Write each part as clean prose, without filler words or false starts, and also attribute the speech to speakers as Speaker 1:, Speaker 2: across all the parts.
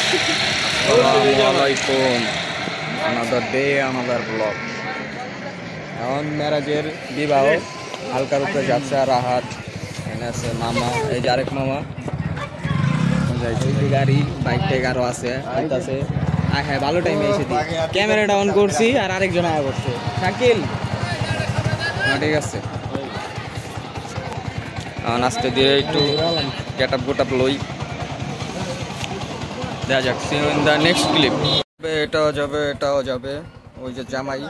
Speaker 1: আসসালামুয়ালাইকুম। another day another vlog। এখন মেরাজের বিবাহ হালকার উপরে যাচ্ছে রাহাত, এখানে আছে মামা, এই যে আরেক মামা গাড়ি বাইক টেক আরো আছে আছে। হ্যাঁ ভালো টাইমে এসে দিই, ক্যামেরাটা অন করছি আর আরেকজন আয়া করছে শাকিল। ঠিক আছে আস্তে দিয়ে একটু গেট আপ গোট আপ লই, দেখা যাক ইন দ্য নেক্সট ক্লিপ। এটাও যাবে এটাও যাবে, ওই যে জামাই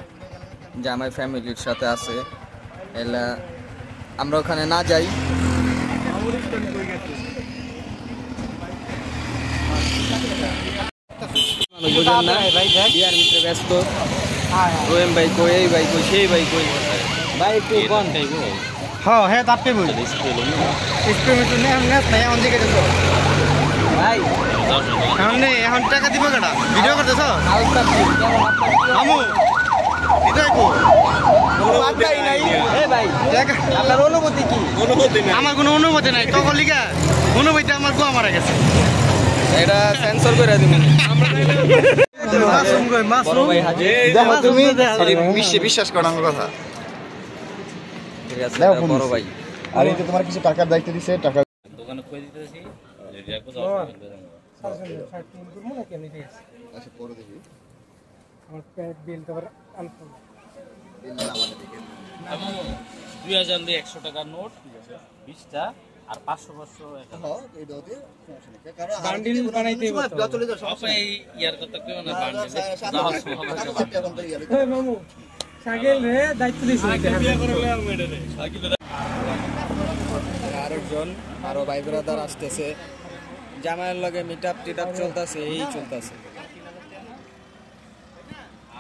Speaker 1: জামাই ফ্যামিলির সাথে আছে, এলা আমরা ওখানে না যাই। বুঝলেন না বিয়ার ভিতরে ব্যস্ত, রহিম ভাই কই, এই ভাই কই, সেই ভাই কই, ভাই একটু কোন
Speaker 2: হ্যাঁ হ্যাঁ তাপতে বই স্পিডমিটার নেই আমরা তাই অন দিকে যাচ্ছ
Speaker 1: ভাই।
Speaker 2: এখন নেই, এখন টাকা দিব কেডা? ভিডিও করতেছ আমু এটাই কো
Speaker 1: বাতাই নাই। এ ভাই আপনার অনুভূতি কি?
Speaker 2: অনুভূতি নাই, আমার কোনো অনুভূতি নাই। তখন লিখা অনুভূতি আমার গো মারা গেছে,
Speaker 1: এটা সেন্সর করে দিবেন। আমরা বড় ভাই হাজির,
Speaker 2: দেখো তুমি বিশ্বাস করো আমার কথা।
Speaker 1: ঠিক আছে বড় ভাই।
Speaker 2: আর এই যে তোমার কিছু টাকার দায়িত্ব দিছে, টাকা
Speaker 3: দোকানে কই দিতেছি যদি একো যাও
Speaker 2: আচ্ছা পরে দেখি
Speaker 4: আমার বিল তো আনতো
Speaker 2: বিল না আমাদের দিকে
Speaker 3: আমি 2000 দিয়ে 100 টাকার নোট 20টা আর 500
Speaker 2: হ্যাঁ এই দাওতে সমস্যা নেই, কারণ
Speaker 4: বান্ডিল বানাইতে হবে
Speaker 2: চলে যাও সব
Speaker 3: আপনি ইয়ার কথা কইও না বান্ডিল
Speaker 4: এই মামু সাগেল রে দায়িত্ব দিছি বিয়া করলে আর মেডে রে
Speaker 1: আরেকজন আরো ভাই ব্রাদার আসতেছে, জামাইয়ের লগে মিটআপ টিটআপ চলতেছে, এই চলতেছে।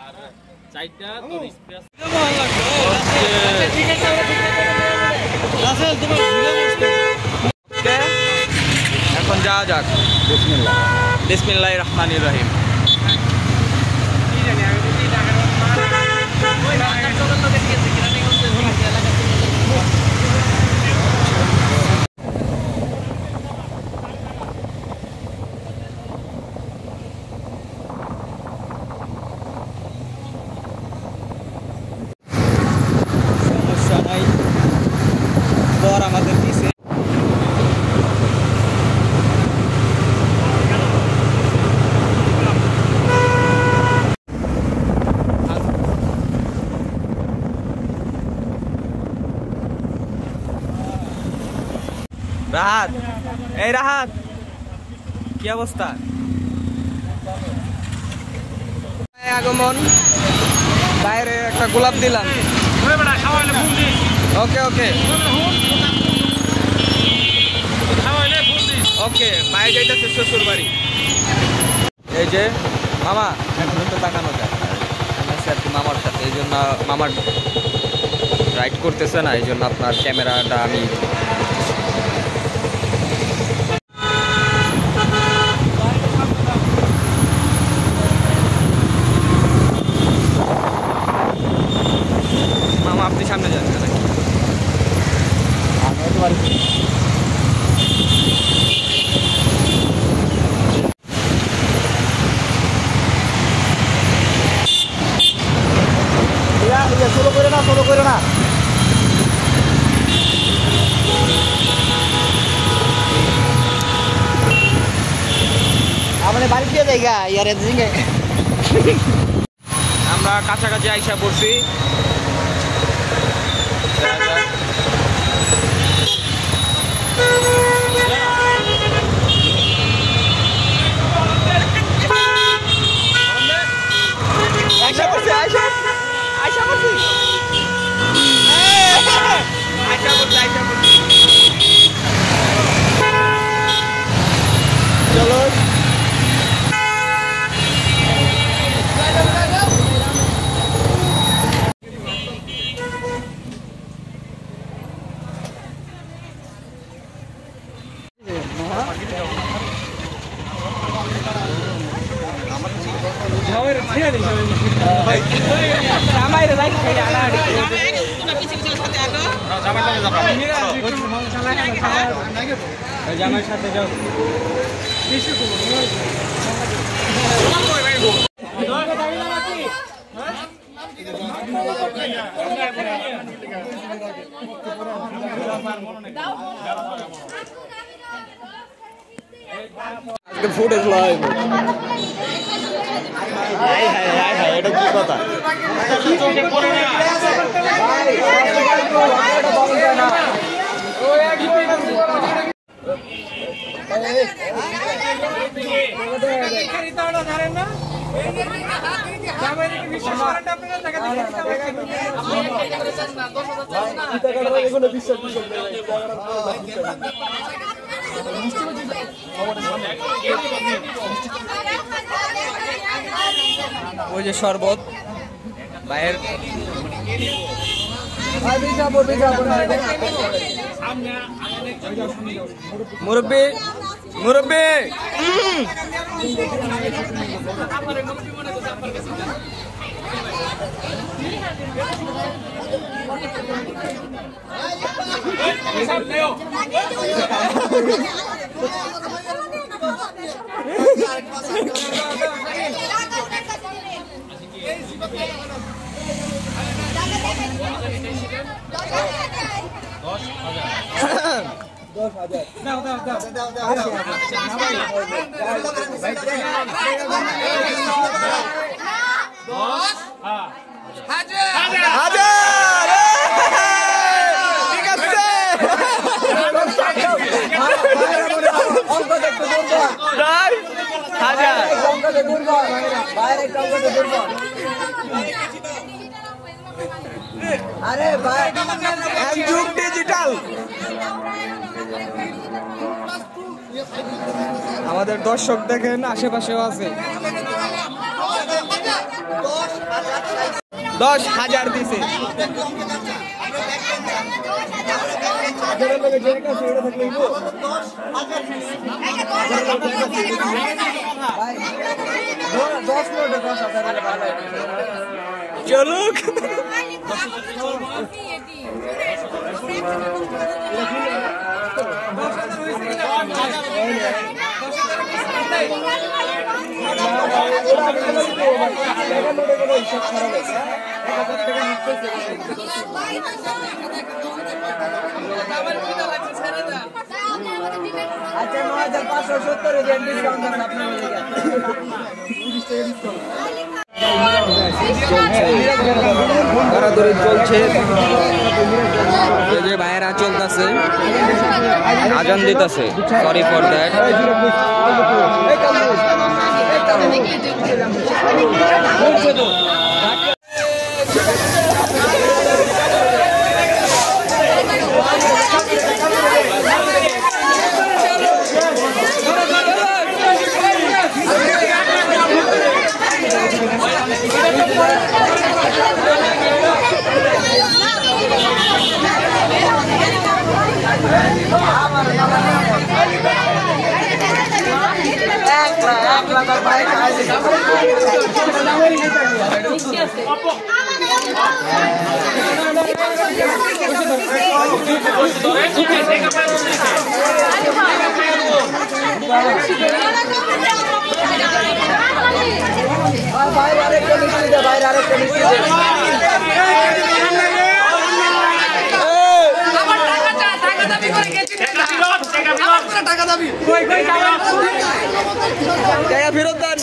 Speaker 3: আর চাইটা তো স্পেস
Speaker 4: রাসেল তোমার ভিডিও করতে
Speaker 1: এখন যাওয়া যাক। বিসমিল্লাহ বিসমিল্লাহির রহমানির রহিম।
Speaker 4: কি জানি আমি তো এই টাকার ওই টাকার জন্য তো গেছে কিনা নেই কোন এলাকা
Speaker 1: সমস্যা নাই, পর আমাদের দিছে। রাহাত, এই রাহাত কি অবস্থা? আগমন, বাইরে একটা গোলাপ দিলাম। ওকে ওকে ওকে, বাইরে যাইতেছে শ্বশুর বাড়ি। এই যে মামা, এখন তো তাকানো যায় আর কি মামার সাথে, এই জন্য মামার রাইড করতেছে না, এই জন্য আপনার ক্যামেরাটা আমি মামা আপনি সামনে যান নাকি?
Speaker 2: সোলো করে না আমাদের বাড়ি দিয়ে জায়গা ইয়ার এদিকে
Speaker 1: আমরা কাছাকাছি আইসা পড়ছি। চলো জামাইয়ের সাথে যাও। ফুটেজ লাইভ এটা কি কথা ওই যে শরবত বাইরের মুরব্বি মুরব্বি আরে ভাই যুগ ডিজিটাল আমাদের দর্শক দেখেন আশেপাশেও আছে 10,000 দিছে চলুক আচ্ছা 9,570 ডিসকাউন্ট আছে আপনার দৌড়াদৌড়ি চলছে যে ভাইয়েরা চলতেছে আজান দিতেছে সরি ফর দ্যাট ফেরত দেন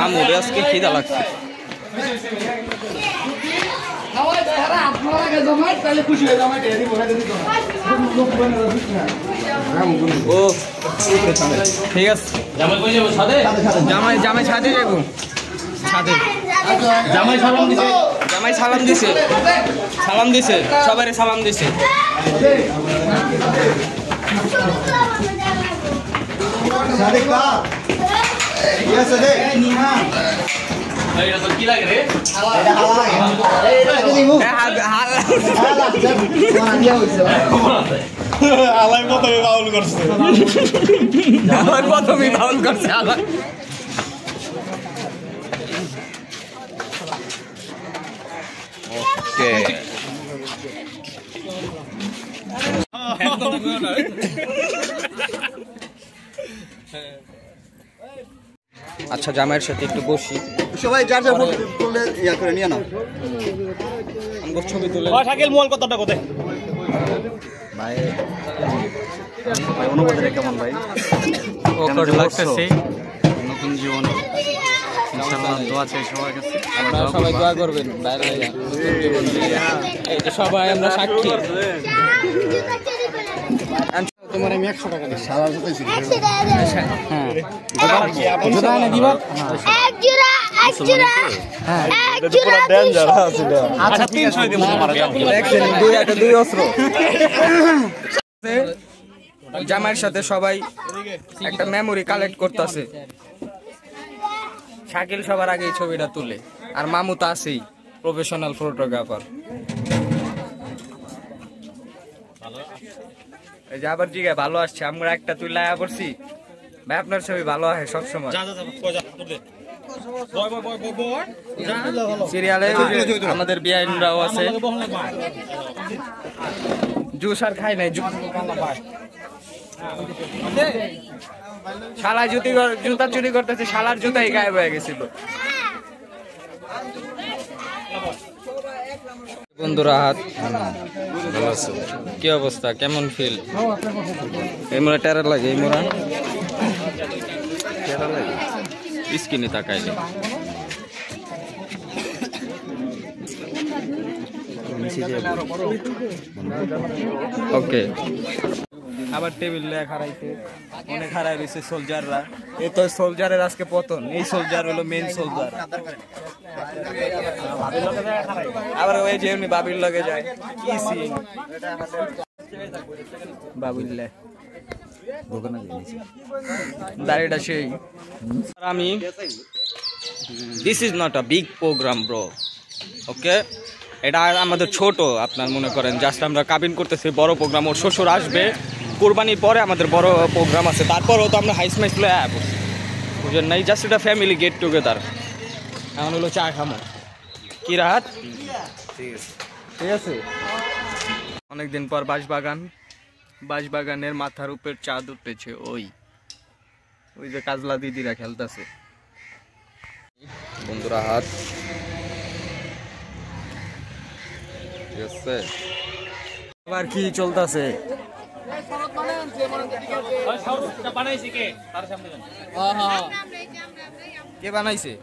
Speaker 1: আমুরে আজকে খিদা লাগছে ও ঠিক আছে জামাই জামাই ছাদে যাবো ছাদে জামাই সালাম দিছে সালাম দিছে সবারই সালাম দিছে কি লাগে রে হালা
Speaker 2: আলাই প্রথমে বাউল করছে
Speaker 1: আলাই প্রথমে বাউল করছে আলাই ওকে আচ্ছা জামাইয়ের সাথে একটু বসি
Speaker 2: সবাই যার যার তুলে ইয়া করে নিয়ে নাও
Speaker 1: আমার ছবি তুলে
Speaker 3: শাকিল মোল কতটা কোথায়
Speaker 2: ভাই ভাই অনুভূতি কেমন ভাই
Speaker 1: ওকর লাগতেছে
Speaker 2: নতুন জীবন ইনশাআল্লাহ দোয়া চাই সবার কাছে
Speaker 1: আপনারা সবাই দোয়া করবেন বাইরে এই যে সবাই আমরা সাক্ষী
Speaker 2: তোমার আমি 100 টাকা দিই সারা যেতেছি
Speaker 1: হ্যাঁ
Speaker 2: জোড়া না দিবা
Speaker 5: এক জোড়া
Speaker 2: আচ্ছা 300 দিব তোমার
Speaker 1: দেখছেন দুই অস্ত্র জামাইয়ের সাথে সবাই একটা মেমোরি কালেক্ট করতেছে শাকিল সবার আগে এই ছবিটা তুলে আর মামু তো আছেই প্রফেশনাল ফটোগ্রাফার এই যে আবার জিগা ভালো আসছে আমরা একটা তুই লায়া পড়ছি ভাই আপনার ছবি ভালো হয় সবসময় সিরিয়ালে আমাদের বিআইনরাও আছে জুস আর খাই নাই শালা জুতা চুরি করতেছে শালার জুতাই গায়েব হয়ে গেছিল বন্ধুরা হাত কি অবস্থা কেমন ফিল এই মোড়া টেরা লাগে এই মোড়া টেরা লাগে স্কিনে তাকাইলে ওকে আবার টেবিল খারাইতে অনেক হারাই রয়েছে সোলজাররা এই তো সোলজারের আজকে পতন এই সোলজার হলো মেন সোলজার আবার ওই যে এমনি বাবির লগে যায় কি সিন বাবিল্লে দাড়িটা সেই আমি this is not a big program bro okay এটা আমাদের ছোট আপনার মনে করেন জাস্ট আমরা কাবিন করতেছি বড় প্রোগ্রাম ওর শ্বশুর আসবে কোরবানির পরে আমাদের বড় প্রোগ্রাম আছে তারপরেও তো আমরা হাইস মাইস বুঝলেন না জাস্ট এটা ফ্যামিলি গেট টুগেদার এখন হলো চা খামো কি রাত ঠিক আছে অনেকদিন পর বাঁশবাগানের মাথার উপর চাঁদ উঠেছে ওই যে কাজলা দিদিরা খেলতেছে বন্ধুরা হাত ঠিক আছে আবার কি চলতেছে কে বানাইছে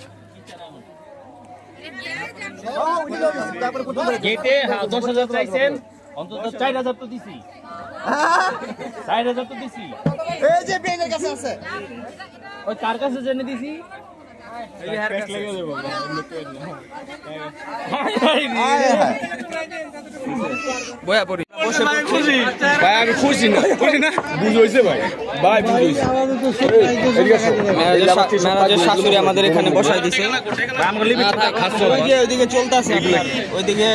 Speaker 3: গেটে 10,000 চাইছেন অন্তত 4,000 তো দিছি 4,000 তো দিছি
Speaker 2: এই যে বেনের কাছে আছে
Speaker 3: ওই কার কাছে জেনে দিছি
Speaker 1: বয়া পড়ি বসে খুশি ভাই আমি খুশি না
Speaker 2: বুঝ হইছে ভাই ভাই বুঝ হইছে
Speaker 1: ম্যানেজার শাশুড়ি আমাদের এখানে বসাই দিছে ওইদিকে চলতেছে ওইদিকে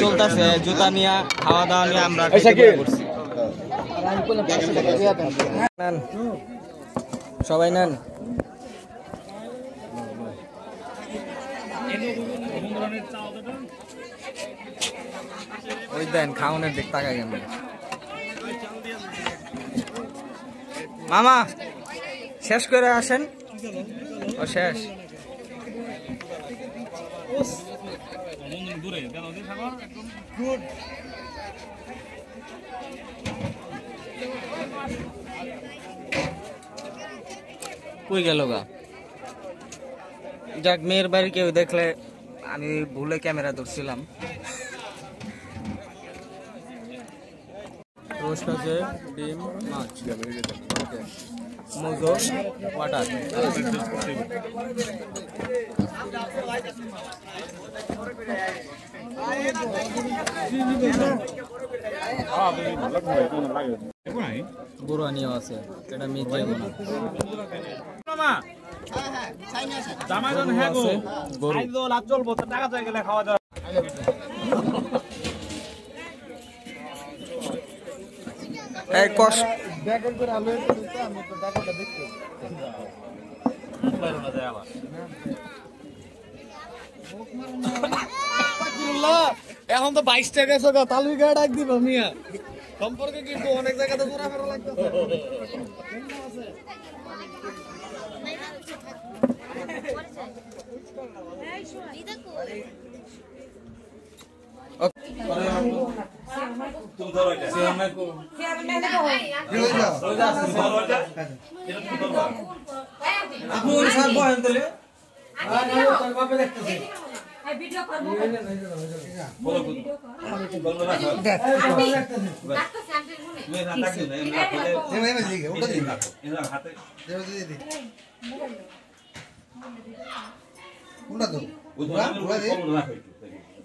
Speaker 1: চলতেছে জুতা নিয়ে খাওয়া দাওয়া নিয়ে আমরা করছি সবাই নেন ওই দেন খাওয়ানোর দিক তাকাই কেন মামা শেষ করে আসেন ও শেষ কই গেল গা যাক মেয়ের বাড়ি কেউ দেখলে আমি ভুলে ক্যামেরা ধরছিলাম রোস্ট আছে ডিম মাছ মোজো ওয়াটার বুড়ানিও আছে এটা মিট যাবো না
Speaker 3: মামা জামাইজন হ্যাঁ গো আইলো লাভ চলবো টাকা চাই গেলে খাওয়া দাওয়া
Speaker 1: এই কষ্ট
Speaker 4: এখন তো 22 টাকা সকা তালুই গাড়ি ডাক দিব মিয়া সম্পর্কে কিন্তু অনেক জায়গাতে ঘোরা ফেরা লাগতো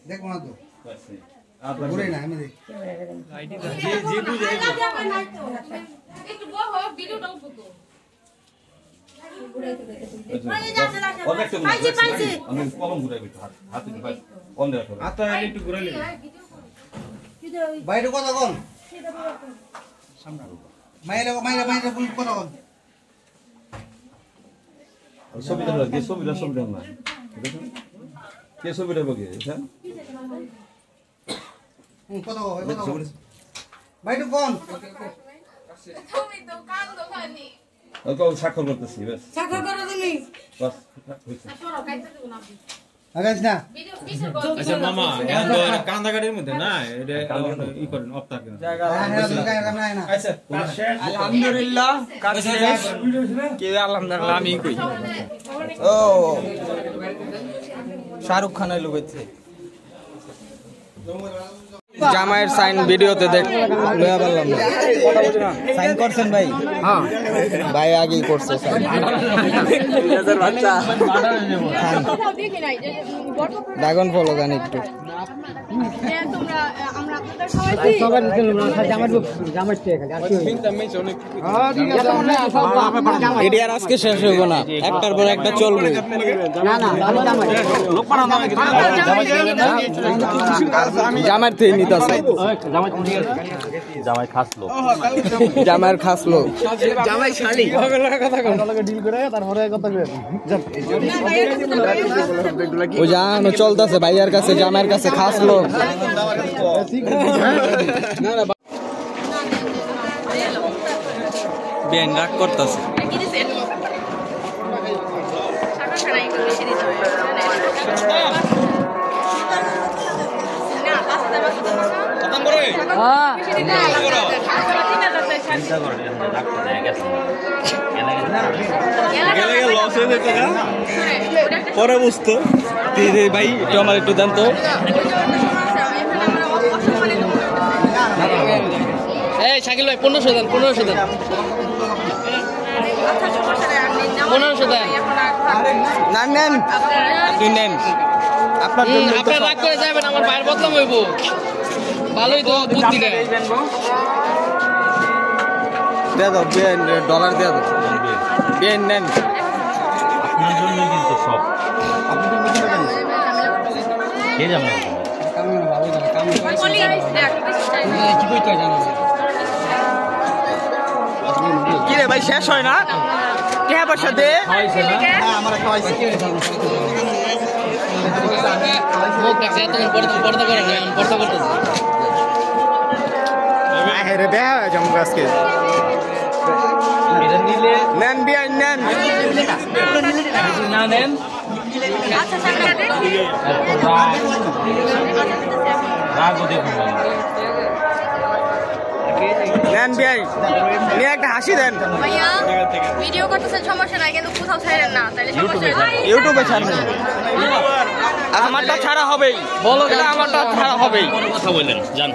Speaker 2: দেখো না তো ঘুরে না আমি দেখি
Speaker 6: একটু বহো ভিডিওটা উপো তো
Speaker 2: বাইরে কথা কোন মাইরা মাইরা মাইরা কথা কোন
Speaker 7: ছবিটা না কে ছবিটা বগে হ্যাঁ
Speaker 2: কথা কোন বাইরে কোন
Speaker 6: তুমি তো কান দোকানি
Speaker 7: ওকে স্বাক্ষর করতেছি বাস
Speaker 6: স্বাক্ষর করো তুমি
Speaker 7: বাস হইছে
Speaker 6: সরো কাইতে দেব না
Speaker 2: আগাস না
Speaker 6: ভিডিও কিসের বল
Speaker 3: আচ্ছা মামা এখন তো কান্দা গাড়ির মধ্যে না এটা ই করেন অফ থাকেন
Speaker 2: আচ্ছা
Speaker 1: আলহামদুলিল্লাহ কাজ শেষ কে আলহামদুলিল্লাহ আমি কই ও শাহরুখ খানের লোক হচ্ছে জামাইয়ের সাইন ভিডিওতে দেখ লয়া বললাম সাইন করছেন ভাই হ্যাঁ ভাই আগেই করছে সাইন বাচ্চা ড্রাগন ফলো গান একটু
Speaker 6: তোমরা আমরা আপনাদের সবাই
Speaker 1: এটি আর আজকে শেষ হইব না একটার পর একটা চলবে জামার থেকে নিতেছে
Speaker 3: জামাই খাস লোক
Speaker 1: জামার খাস লোক
Speaker 4: জামাই শালি কথা কোন ডিল করে তারপরে কথা কই
Speaker 1: ও জানো চলতেছে ভাইয়ার কাছে জামাইয়ের কাছে খাস লোক বেন রাগ করতেছে
Speaker 6: কি দিছেন সারা সারা এগুলো বেশি দিতে হবে না বাসতে বাসতে খতম করে হ্যাঁ চিন্তা করে ডাক্তার দেখা গেছে গেলে লস হয়ে যেত না
Speaker 1: পরে বুঝতো ভাই একটু আমার একটু দেন তো
Speaker 4: এই শাকিল ভাই 1500 দেন 1500 দেন 1500 দেন
Speaker 1: না নেন আপনি নেন আপনার জন্য
Speaker 4: আপনি রাগ করে যাবেন আমার ভাইয়ের বদনাম হইব ভালোই তো বুদ্ধি দেয়
Speaker 1: দিয়ে দাও ডলার দিয়ে দাও বেন নেন
Speaker 3: আপনার জন্য কিন্তু সব কে জানে
Speaker 1: কি রে ভাই শেষ হয় না কে পয়সা দে
Speaker 4: মুখ দেখছে এতক্ষণ পর্দা করে না পর্দা করতেছে
Speaker 3: এটা নিলে
Speaker 1: নেন বিয়াই নেন
Speaker 3: না নেন
Speaker 6: আচ্ছা সামনে
Speaker 3: রাগও দেখুন
Speaker 1: নেন বিয়াই নিয়ে একটা হাসি দেন
Speaker 6: ভাইয়া ভিডিও করতেছেন সমস্যা নাই কিন্তু কোথাও ছাড়েন না তাহলে সমস্যা নাই
Speaker 1: ইউটিউবে ছাড়বেন আমারটা ছাড়া হবেই বলো আমারটা ছাড়া হবেই
Speaker 3: কথা বললেন জান